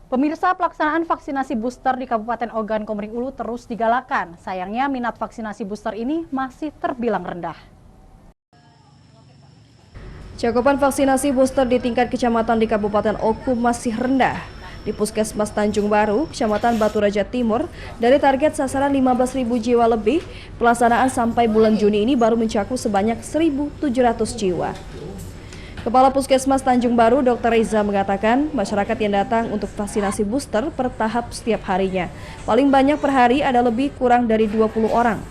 Pemirsa, pelaksanaan vaksinasi booster di Kabupaten Ogan Komering Ulu terus digalakan. Sayangnya minat vaksinasi booster ini masih terbilang rendah. Cakupan vaksinasi booster di tingkat kecamatan di Kabupaten Oku masih rendah. Di Puskesmas Tanjung Baru, Kecamatan Batu Raja Timur, dari target sasaran 15.000 jiwa lebih, pelaksanaan sampai bulan Juni ini baru mencakup sebanyak 1.700 jiwa. Kepala Puskesmas Tanjung Baru, Dr. Reza mengatakan, masyarakat yang datang untuk vaksinasi booster bertahap setiap harinya. Paling banyak per hari ada lebih kurang dari 20 orang.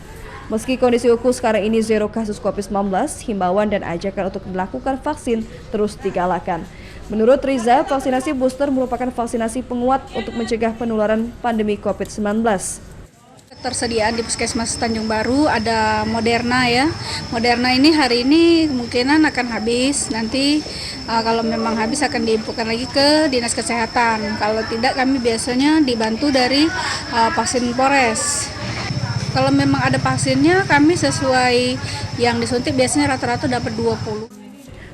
Meski kondisi Oku sekarang ini zero kasus COVID-19, himbauan dan ajakan untuk melakukan vaksin terus digalakan. Menurut Riza, vaksinasi booster merupakan vaksinasi penguat untuk mencegah penularan pandemi COVID-19. Tersediaan di Puskesmas Tanjung Baru ada Moderna ya. Moderna ini hari ini kemungkinan akan habis. Nanti kalau memang habis akan diinfokan lagi ke Dinas Kesehatan. Kalau tidak kami biasanya dibantu dari vaksin Polres. Kalau memang ada vaksinnya, kami sesuai yang disuntik biasanya rata-rata dapat 20.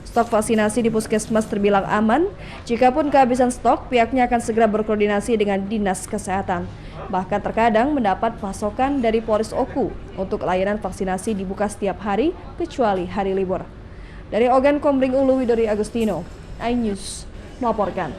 Stok vaksinasi di Puskesmas terbilang aman. Jikapun kehabisan stok, pihaknya akan segera berkoordinasi dengan Dinas Kesehatan. Bahkan terkadang mendapat pasokan dari Polres Oku untuk layanan vaksinasi dibuka setiap hari kecuali hari libur. Dari Ogan Komering Ulu, Widori Agustino, iNews melaporkan.